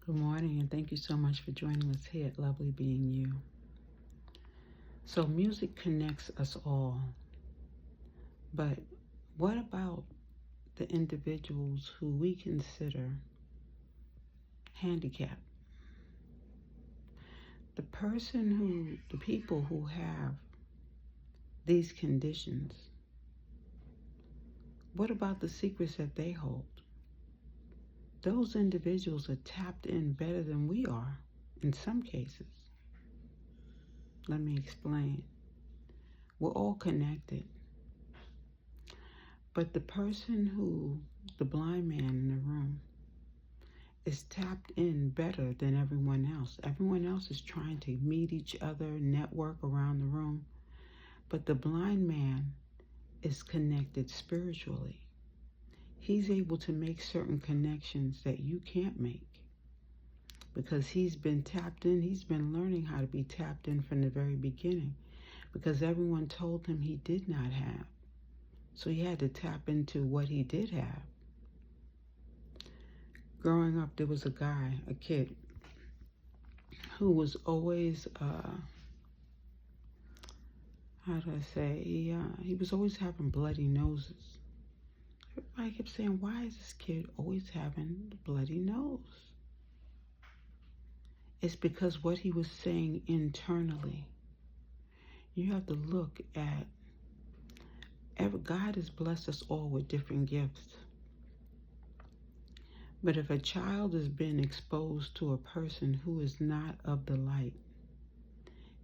Good morning, and thank you so much for joining us here at Lovely Being You. So music connects us all, but what about the individuals who we consider handicapped? The people who have these conditions, what about the secrets that they hold? Those individuals are tapped in better than we are in some cases. Let me explain. We're all connected. But the blind man in the room, is tapped in better than everyone else. Everyone else is trying to meet each other, network around the room. But the blind man is connected spiritually. He's able to make certain connections that you can't make because he's been tapped in. He's been learning how to be tapped in from the very beginning because everyone told him he did not have. So he had to tap into what he did have. Growing up, there was a kid, who was always, he was always having bloody noses. Everybody kept saying, why is this kid always having the bloody nose? It's because what he was saying internally. You have to look at, God has blessed us all with different gifts. But if a child has been exposed to a person who is not of the light,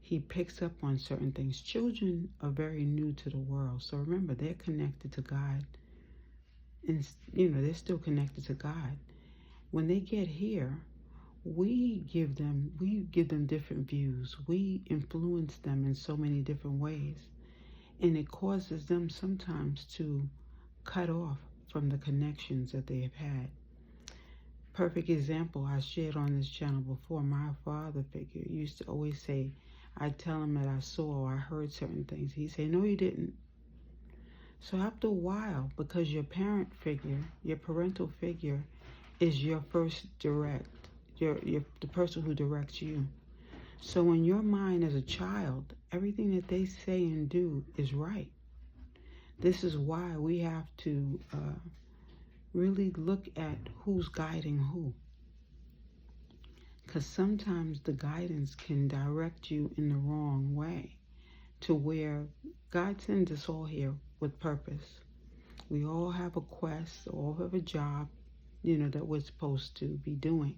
he picks up on certain things. Children are very new to the world. So remember, they're connected to God. And, they're still connected to God. When they get here, we give them different views. We influence them in so many different ways. And it causes them sometimes to cut off from the connections that they have had. Perfect example I shared on this channel before. My father figure used to always say, I'd tell him that I saw or I heard certain things. He'd say, no, you didn't. So after a while, because your parental figure is your first direct, the person who directs you. So in your mind as a child, everything that they say and do is right. This is why we have to really look at who's guiding who. Because sometimes the guidance can direct you in the wrong way to where God sends us all here with purpose. We all have a quest, all have a job, that we're supposed to be doing.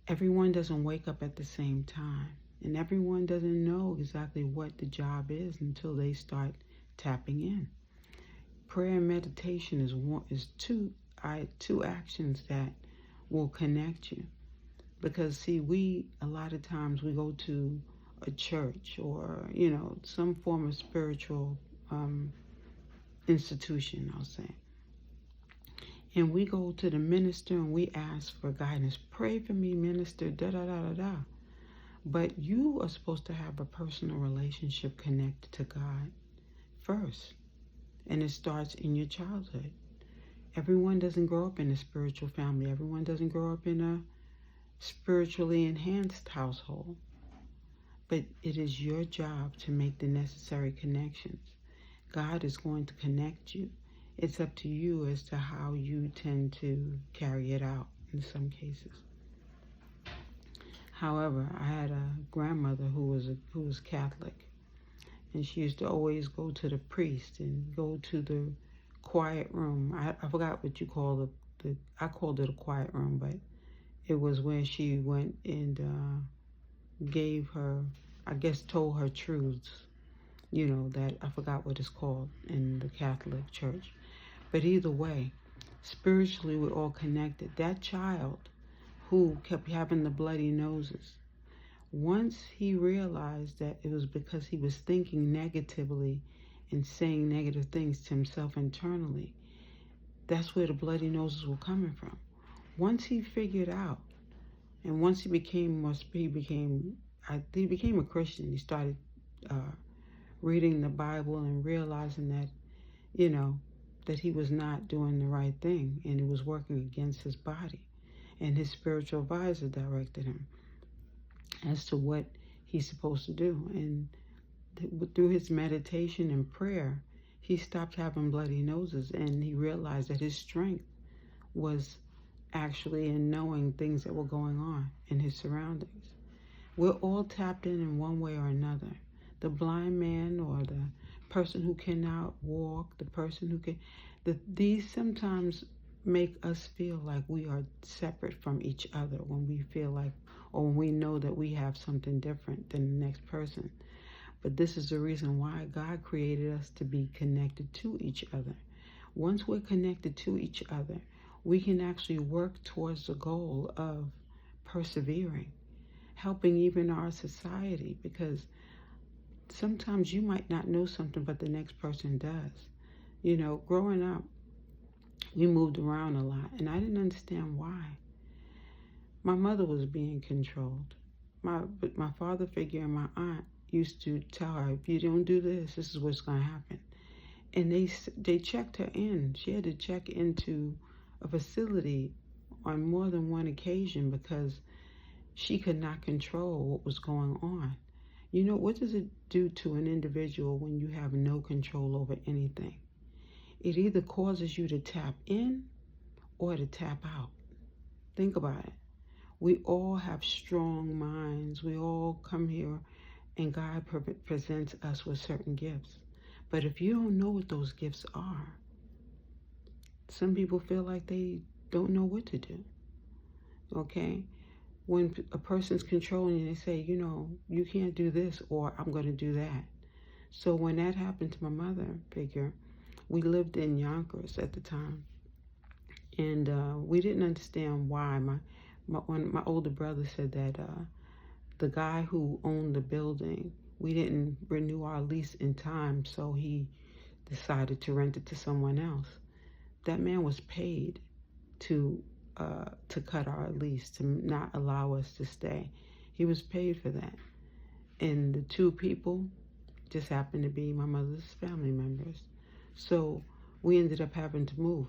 Everyone doesn't wake up at the same time, and everyone doesn't know exactly what the job is until they start tapping in. Prayer and meditation is two actions that will connect you. Because see, a lot of times we go to a church or, some form of spiritual institution, I'll say. And we go to the minister and we ask for guidance. Pray for me, minister, da-da-da-da-da. But you are supposed to have a personal relationship connected to God first. And it starts in your childhood. Everyone doesn't grow up in a spiritual family. Everyone doesn't grow up in a spiritually enhanced household. But it is your job to make the necessary connections. God is going to connect you. It's up to you as to how you tend to carry it out in some cases. However, I had a grandmother who was Catholic, and she used to always go to the priest and go to the quiet room. I forgot what you call I called it a quiet room, but it was where she went and gave her, told her truths, that I forgot what it's called in the Catholic Church. But either way, spiritually we're all connected. That child who kept having the bloody noses, once he realized that it was because he was thinking negatively and saying negative things to himself internally, that's where the bloody noses were coming from. Once he figured out, and once he became a Christian, he started reading the Bible and realizing that, that he was not doing the right thing and it was working against his body. and his spiritual advisor directed him as to what he's supposed to do. And through his meditation and prayer, he stopped having bloody noses, and he realized that his strength was actually in knowing things that were going on in his surroundings. We're all tapped in one way or another. The blind man, or the person who cannot walk, the person who can, these sometimes make us feel like we are separate from each other when we feel like, or when we know that we have something different than the next person. But this is the reason why God created us to be connected to each other. Once we're connected to each other, we can actually work towards the goal of persevering, helping even our society, because sometimes you might not know something, but the next person does. You know, growing up, we moved around a lot, and I didn't understand why. My mother was being controlled. But my father figure and my aunt used to tell her, if you don't do this, this is what's going to happen. And they checked her in. She had to check into a facility on more than one occasion because she could not control what was going on. You know, what does it do to an individual when you have no control over anything? It either causes you to tap in or to tap out. Think about it. We all have strong minds. We all come here and God presents us with certain gifts. But if you don't know what those gifts are, some people feel like they don't know what to do. Okay? When a person's controlling you, they say, you know, you can't do this, or I'm going to do that. So when that happened to my mother figure, we lived in Yonkers at the time. And we didn't understand why. My older brother said that the guy who owned the building, we didn't renew our lease in time, so he decided to rent it to someone else. That man was paid to cut our lease, to not allow us to stay. He was paid for that. And the two people just happened to be my mother's family members. So we ended up having to move.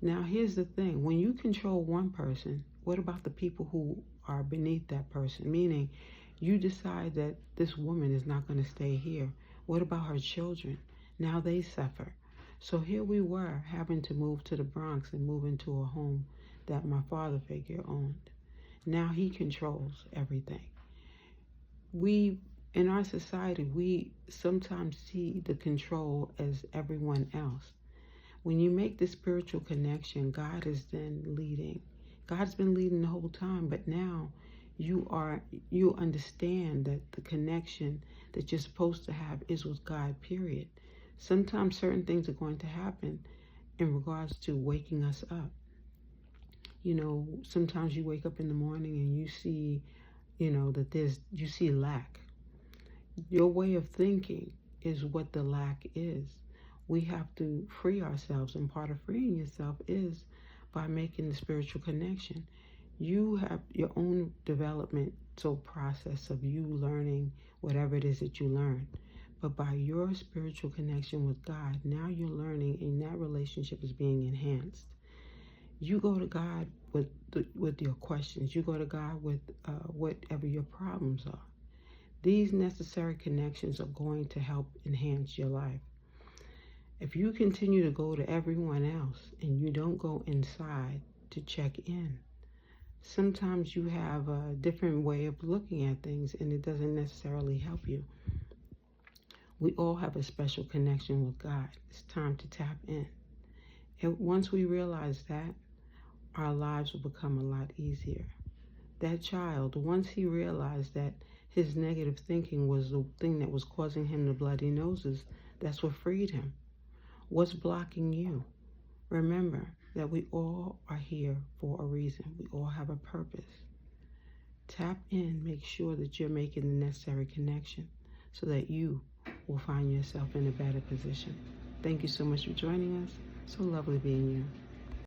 Now here's the thing, when you control one person, what about the people who are beneath that person? Meaning, you decide that this woman is not going to stay here. What about her children? Now they suffer. So here we were having to move to the Bronx and move into a home that my father figure owned. Now he controls everything. In our society, we sometimes see the control as everyone else. When you make the spiritual connection, God is then leading. God's been leading the whole time, but now you understand that the connection that you're supposed to have is with God, period. Sometimes certain things are going to happen in regards to waking us up. You know, sometimes you wake up in the morning and you see, you know, that you see lack. Your way of thinking is what the lack is. We have to free ourselves, and part of freeing yourself is by making the spiritual connection. You have your own developmental process of you learning whatever it is that you learn. But by your spiritual connection with God, now you're learning, and that relationship is being enhanced. You go to God with your questions. You go to God with whatever your problems are. These necessary connections are going to help enhance your life. If you continue to go to everyone else and you don't go inside to check in, sometimes you have a different way of looking at things and it doesn't necessarily help you. We all have a special connection with God. It's time to tap in. And once we realize that, our lives will become a lot easier. That child, once he realized that his negative thinking was the thing that was causing him the bloody noses, that's what freed him. What's blocking you? Remember that we all are here for a reason. We all have a purpose. Tap in, make sure that you're making the necessary connection so that you will find yourself in a better position. Thank you so much for joining us. So lovely being you.